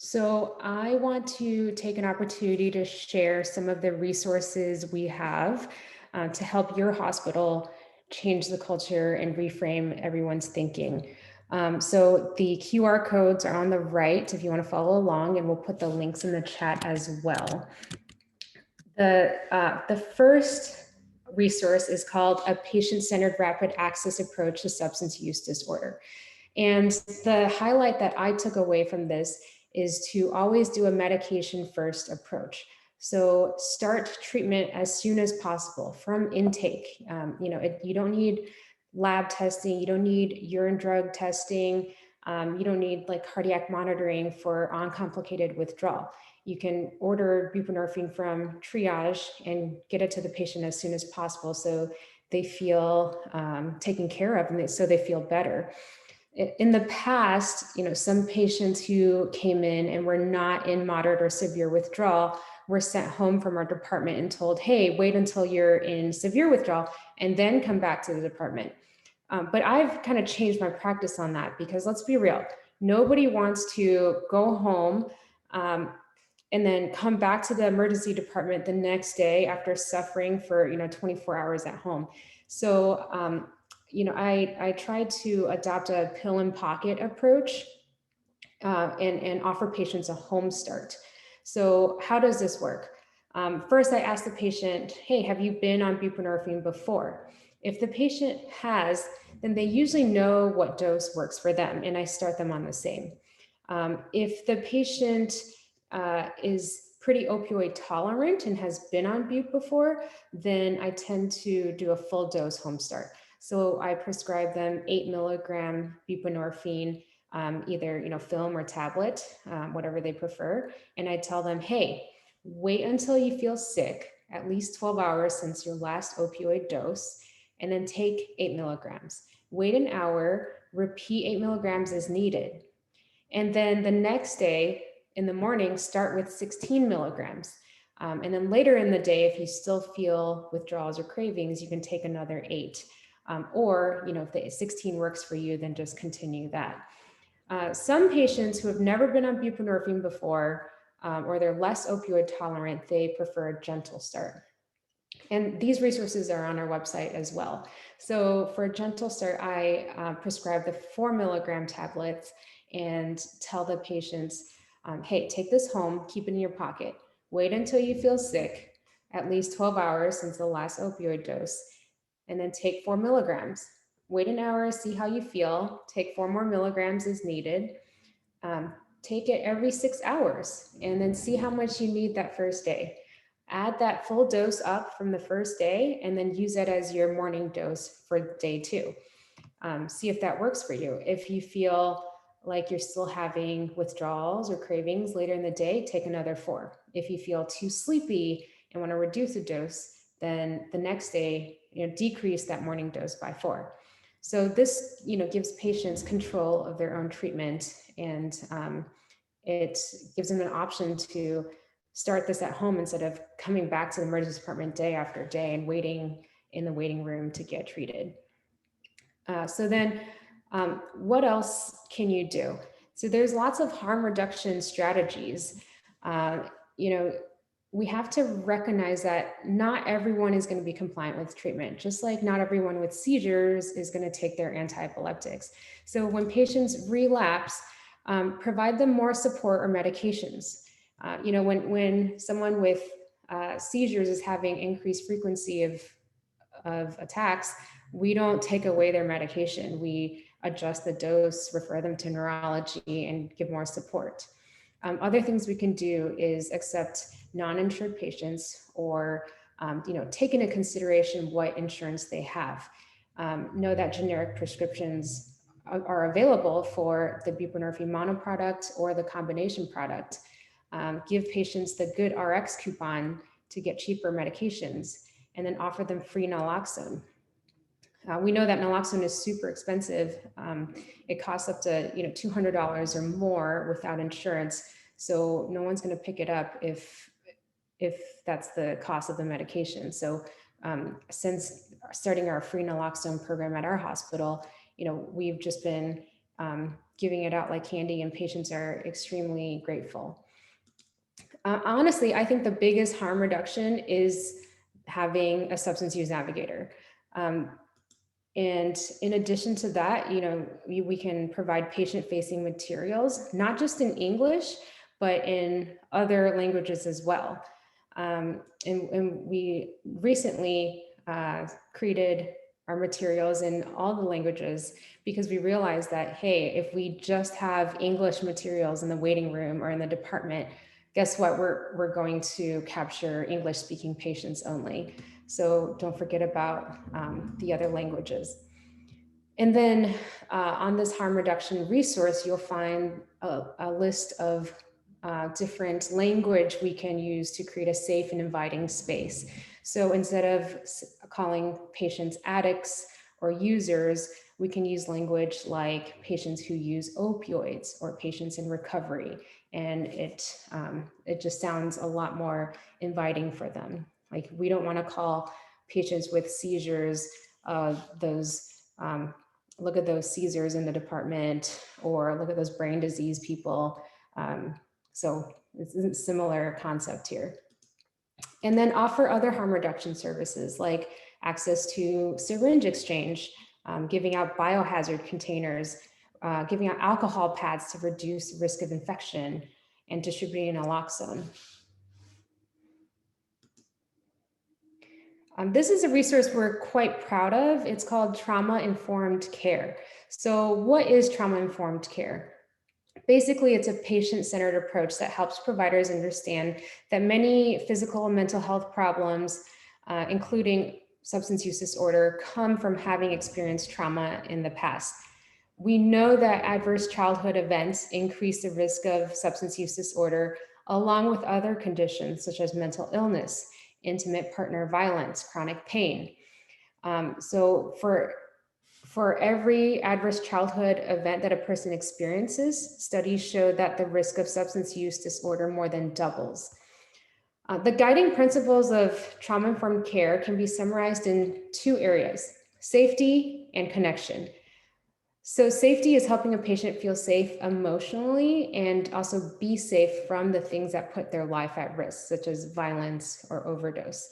So I want to take an opportunity to share some of the resources we have to help your hospital change the culture and reframe everyone's thinking. So the QR codes are on the right if you want to follow along, and we'll put the links in the chat as well. The first resource is called a patient-centered rapid access approach to substance use disorder. And the highlight that I took away from this is to always do a medication first approach. So start treatment as soon as possible from intake. You don't need lab testing, you don't need urine drug testing, you don't need like cardiac monitoring for uncomplicated withdrawal. You can order buprenorphine from triage and get it to the patient as soon as possible, so they feel taken care of, and so they feel better. In the past, some patients who came in and were not in moderate or severe withdrawal were sent home from our department and told, hey, wait until you're in severe withdrawal and then come back to the department. But I've kind of changed my practice on that, because let's be real, nobody wants to go home and then come back to the emergency department the next day after suffering for 24 hours at home. So I tried to adopt a pill and pocket approach and offer patients a home start. So how does this work? First, I ask the patient, hey, have you been on buprenorphine before? If the patient has, then they usually know what dose works for them, and I start them on the same. If the patient is pretty opioid tolerant and has been on bup before, then I tend to do a full dose home start. So I prescribe them 8 milligram buprenorphine, either film or tablet, whatever they prefer. And I tell them, hey, wait until you feel sick, at least 12 hours since your last opioid dose, and then take 8 milligrams. Wait an hour, repeat 8 milligrams as needed. And then the next day in the morning, start with 16 milligrams. And then later in the day, if you still feel withdrawals or cravings, you can take another 8. Or if the 16 works for you, then just continue that. Some patients who have never been on buprenorphine before, or they're less opioid tolerant, they prefer a gentle start. And these resources are on our website as well. So for a gentle start, I prescribe the 4 milligram tablets and tell the patients, hey, take this home, keep it in your pocket. Wait until you feel sick, at least 12 hours since the last opioid dose, and then take 4 milligrams. Wait an hour, see how you feel, take 4 more milligrams as needed. Take it every 6 hours, and then see how much you need that first day. Add that full dose up from the first day, and then use that as your morning dose for day 2. See if that works for you. If you feel like you're still having withdrawals or cravings later in the day, take another 4. If you feel too sleepy and want to reduce the dose, then the next day, decrease that morning dose by 4. So this, gives patients control of their own treatment, and it gives them an option to start this at home instead of coming back to the emergency department day after day and waiting in the waiting room to get treated. So then what else can you do? So there's lots of harm reduction strategies. We have to recognize that not everyone is going to be compliant with treatment, just like not everyone with seizures is going to take their anti-epileptics. So when patients relapse, provide them more support or medications. When someone with seizures is having increased frequency of attacks, we don't take away their medication. We adjust the dose, refer them to neurology, and give more support. Other things we can do is accept non-insured patients, or take into consideration what insurance they have. Know that generic prescriptions are available for the buprenorphine mono product or the combination product. Give patients the good RX coupon to get cheaper medications. and then offer them free naloxone. We know that naloxone is super expensive. It costs up to $200 or more without insurance. So no one's going to pick it up if that's the cost of the medication. So since starting our free naloxone program at our hospital, we've just been giving it out like candy, and patients are extremely grateful. Honestly, I think the biggest harm reduction is having a substance use navigator. And in addition to that, we can provide patient-facing materials, not just in English, but in other languages as well. And we recently created our materials in all the languages because we realized that, hey, if we just have English materials in the waiting room or in the department, guess what? We're going to capture English-speaking patients only. So don't forget about the other languages. And then on this harm reduction resource, you'll find a list of different language we can use to create a safe and inviting space. So instead of calling patients addicts or users, we can use language like patients who use opioids or patients in recovery. And it just sounds a lot more inviting for them. Like, we don't want to call patients with seizures look at those Seizures in the department, or look at those brain disease people. So it's a similar concept here. And then offer other harm reduction services like access to syringe exchange, giving out biohazard containers, giving out alcohol pads to reduce risk of infection, and distributing naloxone. This is a resource we're quite proud of. It's called Trauma-Informed Care. So what is trauma-informed care? Basically, it's a patient-centered approach that helps providers understand that many physical and mental health problems, including substance use disorder, come from having experienced trauma in the past. We know that adverse childhood events increase the risk of substance use disorder, along with other conditions such as mental illness, intimate partner violence, chronic pain. So for every adverse childhood event that a person experiences, studies show that the risk of substance use disorder more than doubles. The guiding principles of trauma-informed care can be summarized in two areas: safety and connection. So safety is helping a patient feel safe emotionally and also be safe from the things that put their life at risk, such as violence or overdose.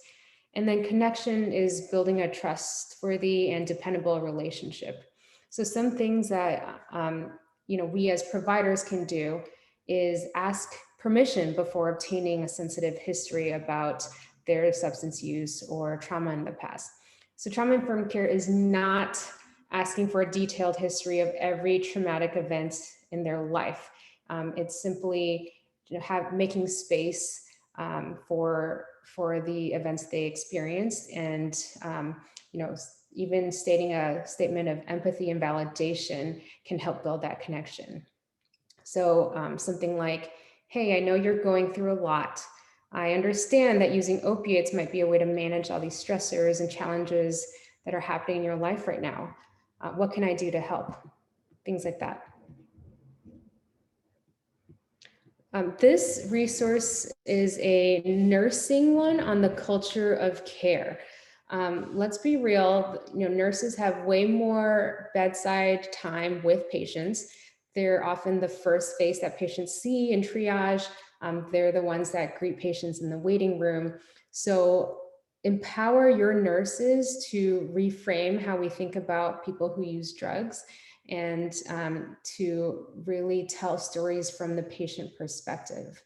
And then connection is building a trustworthy and dependable relationship. So some things that we as providers can do is ask permission before obtaining a sensitive history about their substance use or trauma in the past. So trauma-informed care is not asking for a detailed history of every traumatic event in their life. It's simply making space for the events they experienced, and even stating a statement of empathy and validation can help build that connection. So something like, hey, I know you're going through a lot. I understand that using opiates might be a way to manage all these stressors and challenges that are happening in your life right now. What can I do to help? Things like that. This resource is a nursing one on the culture of care. Let's be real, nurses have way more bedside time with patients. They're often the first face that patients see in triage. They're the ones that greet patients in the waiting room. So empower your nurses to reframe how we think about people who use drugs, and to really tell stories from the patient perspective.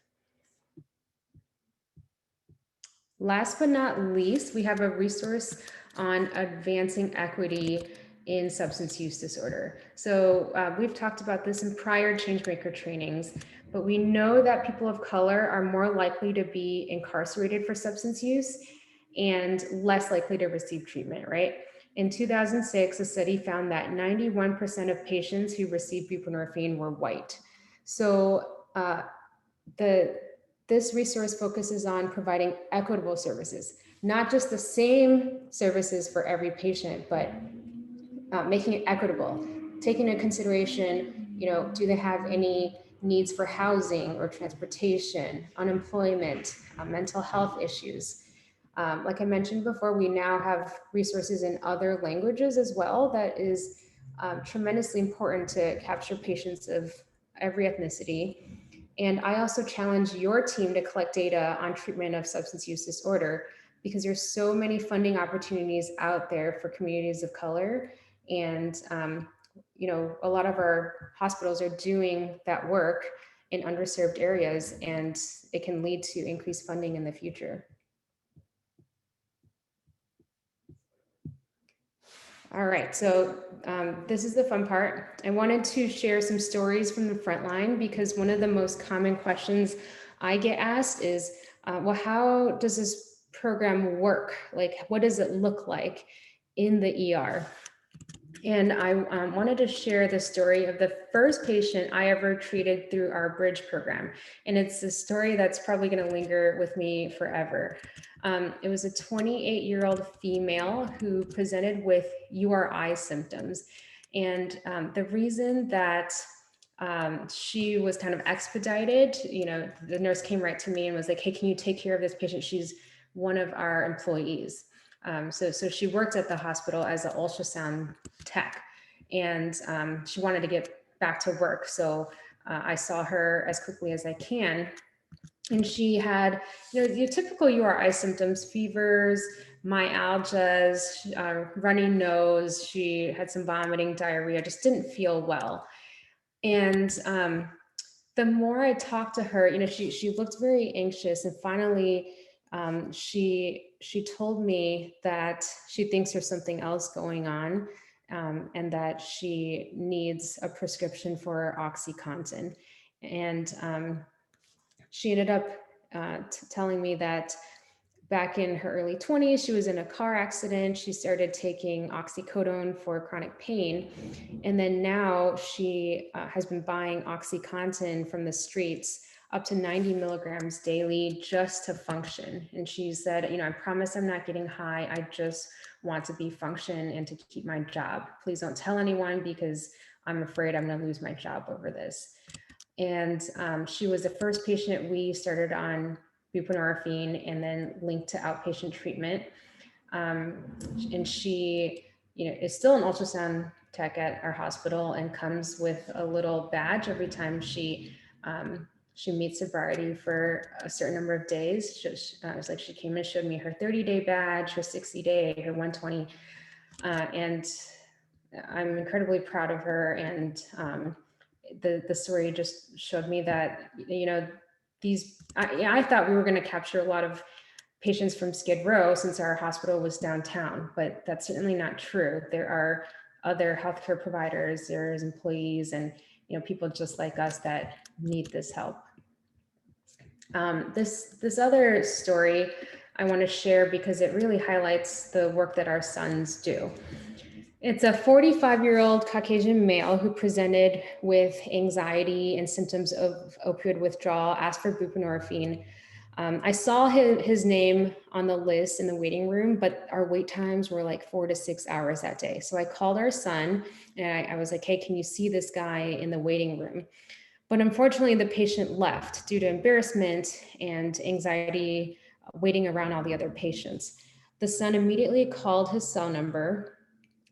Last but not least, we have a resource on advancing equity in substance use disorder. So we've talked about this in prior changemaker trainings, but we know that people of color are more likely to be incarcerated for substance use and less likely to receive treatment, right? In 2006, a study found that 91% of patients who received buprenorphine were white. So this resource focuses on providing equitable services, not just the same services for every patient, but making it equitable, taking into consideration, do they have any needs for housing or transportation, unemployment, mental health issues. Like I mentioned before, we now have resources in other languages as well. That is tremendously important to capture patients of every ethnicity. And I also challenge your team to collect data on treatment of substance use disorder, because there's so many funding opportunities out there for communities of color. And, a lot of our hospitals are doing that work in underserved areas, and it can lead to increased funding in the future. All right, so this is the fun part. I wanted to share some stories from the front line, because one of the most common questions I get asked is, well, how does this program work? Like, what does it look like in the ER? And I wanted to share the story of the first patient I ever treated through our Bridge program. And it's a story that's probably going to linger with me forever. It was a 28-year-old female who presented with URI symptoms. And the reason that she was kind of expedited, the nurse came right to me and was like, hey, can you take care of this patient? She's one of our employees. So she worked at the hospital as an ultrasound tech, and she wanted to get back to work. So I saw her as quickly as I can. And she had, your typical URI symptoms: fevers, myalgias, runny nose. She had some vomiting, diarrhea, just didn't feel well. And the more I talked to her, she looked very anxious. And finally, she told me that she thinks there's something else going on, and that she needs a prescription for OxyContin. And she ended up telling me that back in her early 20s, she was in a car accident. She started taking oxycodone for chronic pain. And then now she has been buying OxyContin from the streets, up to 90 milligrams daily, just to function. And she said, I promise I'm not getting high. I just want to be function and to keep my job. Please don't tell anyone, because I'm afraid I'm going to lose my job over this. And she was the first patient we started on buprenorphine and then linked to outpatient treatment. And she, is still an ultrasound tech at our hospital and comes with a little badge every time she meets sobriety for a certain number of days. It was like she came and showed me her 30-day badge, her 60-day, her 120. And I'm incredibly proud of her. And the story just showed me that, I thought we were going to capture a lot of patients from Skid Row since our hospital was downtown, but that's certainly not true. There are other healthcare providers, there's employees, and people just like us that need this help. This other story I want to share because it really highlights the work that our sons do. It's a 45-year-old Caucasian male who presented with anxiety and symptoms of opioid withdrawal, asked for buprenorphine. I saw his name on the list in the waiting room, but our wait times were like 4 to 6 hours that day. So I called our son and I was like, hey, can you see this guy in the waiting room? But unfortunately, the patient left due to embarrassment and anxiety, waiting around all the other patients. The son immediately called his cell number,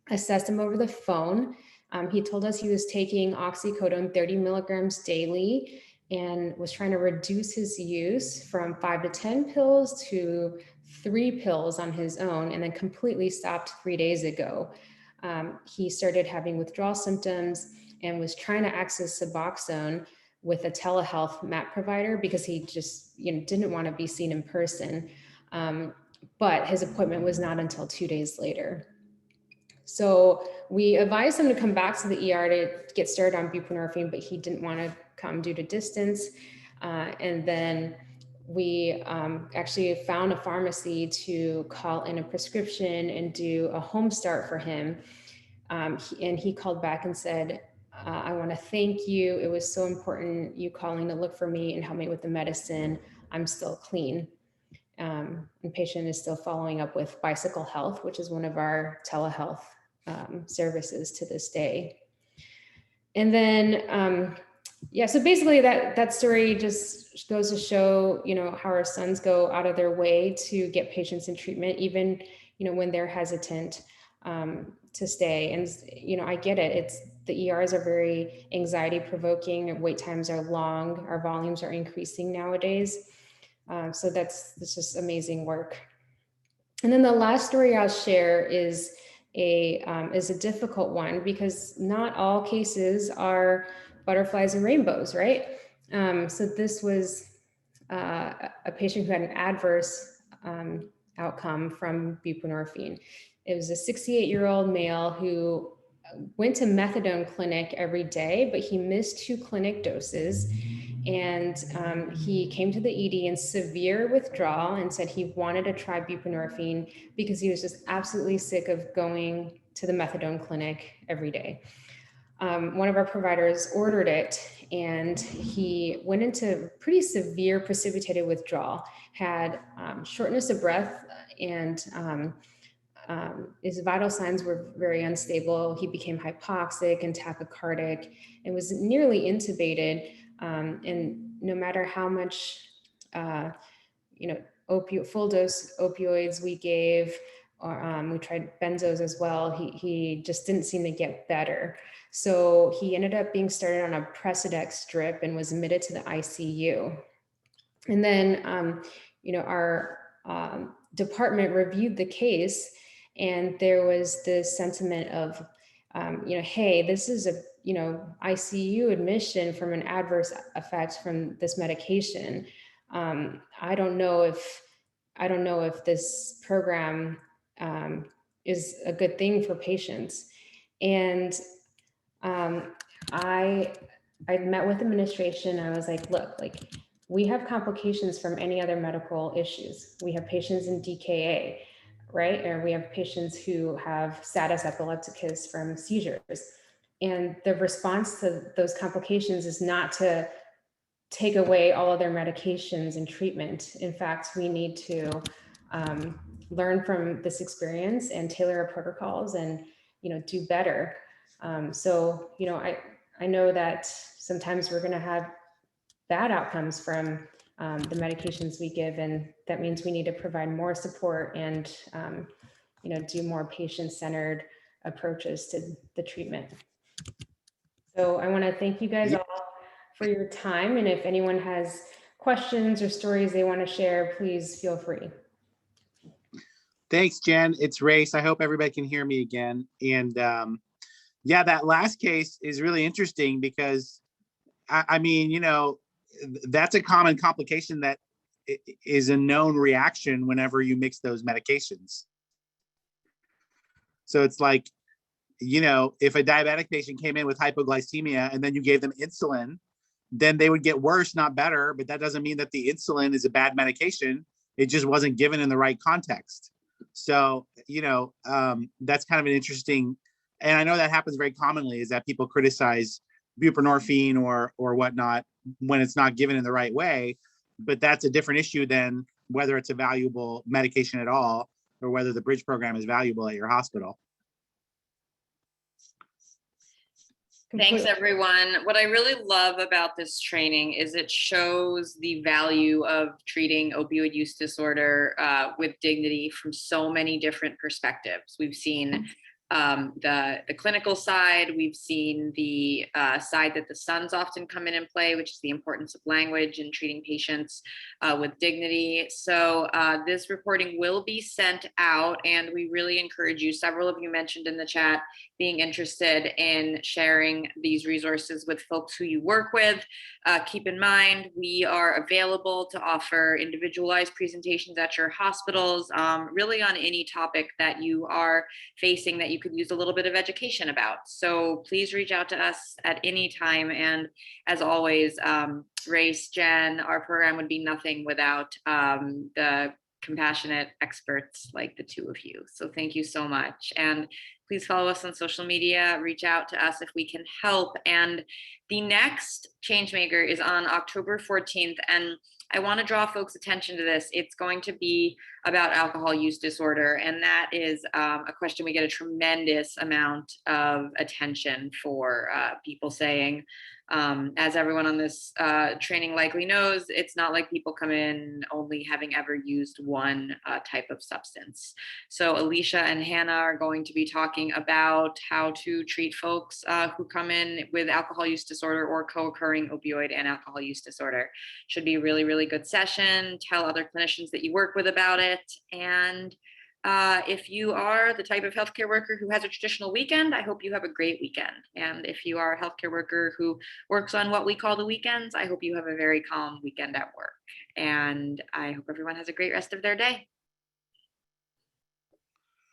assessed him over the phone. He told us he was taking oxycodone 30 milligrams daily and was trying to reduce his use from 5 to 10 pills to 3 pills on his own, and then completely stopped 3 days ago. He started having withdrawal symptoms and was trying to access Suboxone with a telehealth map provider because he just didn't want to be seen in person. But his appointment was not until 2 days later. So we advised him to come back to the ER to get started on buprenorphine, but he didn't want to come due to distance. And then we actually found a pharmacy to call in a prescription and do a home start for him. And he called back and said, I want to thank you. It was so important you calling to look for me and help me with the medicine. I'm still clean. And patient is still following up with Bicycle Health, which is one of our telehealth services to this day. And then, yeah, so basically that story just goes to show, how our sons go out of their way to get patients in treatment, even, when they're hesitant to stay. And, I get it. The ERs are very anxiety provoking. Wait times are long. Our volumes are increasing nowadays. So that's just amazing work. And then the last story I'll share is a difficult one, because not all cases are butterflies and rainbows, right? So this was a patient who had an adverse outcome from buprenorphine. It was a 68-year-old male who went to methadone clinic every day, but he missed 2 clinic doses. And he came to the ED in severe withdrawal and said he wanted to try buprenorphine because he was just absolutely sick of going to the methadone clinic every day. One of our providers ordered it, and he went into pretty severe precipitated withdrawal, had shortness of breath, and his vital signs were very unstable. He became hypoxic and tachycardic and was nearly intubated. And no matter how much, full dose opioids we gave, or we tried benzos as well, he just didn't seem to get better. So he ended up being started on a Precedex drip and was admitted to the ICU. And then, our department reviewed the case, and there was this sentiment of, hey, this is a, ICU admission from an adverse effect from this medication. I don't know if this program is a good thing for patients. And I met with administration. I was like, look, we have complications from any other medical issues. We have patients in DKA, right? Or we have patients who have status epilepticus from seizures. And the response to those complications is not to take away all of their medications and treatment. In fact, we need to learn from this experience and tailor our protocols and, do better. So, I know that sometimes we're going to have bad outcomes from the medications we give, and that means we need to provide more support and do more patient-centered approaches to the treatment. So I want to thank you guys all for your time, and if anyone has questions or stories they want to share, please feel free. Thanks, Jen. It's Race. I hope everybody can hear me again. And yeah, that last case is really interesting because I mean, that's a common complication that is a known reaction whenever you mix those medications. So it's like, if a diabetic patient came in with hypoglycemia and then you gave them insulin, then they would get worse, not better. But that doesn't mean that the insulin is a bad medication. It just wasn't given in the right context. So, that's kind of an interesting, and I know that happens very commonly, is that people criticize buprenorphine or whatnot when it's not given in the right way. But that's a different issue than whether it's a valuable medication at all or whether the bridge program is valuable at your hospital. Thanks, everyone. What I really love about this training is it shows the value of treating opioid use disorder with dignity from so many different perspectives. We've seen the clinical side. We've seen the side that the sons often come in and play, which is the importance of language and treating patients with dignity. So this reporting will be sent out, and we really encourage you. Several of you mentioned in the chat being interested in sharing these resources with folks who you work with. Keep in mind, we are available to offer individualized presentations at your hospitals, really on any topic that you are facing that you could use a little bit of education about. So please reach out to us at any time. And as always, Race, Jen, our program would be nothing without the compassionate experts like the two of you. So thank you so much. And Please follow us on social media, reach out to us if we can help. And the next Changemaker is on October 14th. And I want to draw folks' attention to this. It's going to be about alcohol use disorder. And that is a question we get a tremendous amount of attention for, people saying, as everyone on this training likely knows, it's not like people come in only having ever used one type of substance. So Alicia and Hannah are going to be talking about how to treat folks who come in with alcohol use disorder or co-occurring opioid and alcohol use disorder. Should be a really, really good session. Tell other clinicians that you work with about it. And if you are the type of healthcare worker who has a traditional weekend, I hope you have a great weekend. And if you are a healthcare worker who works on what we call the weekends, I hope you have a very calm weekend at work. And I hope everyone has a great rest of their day.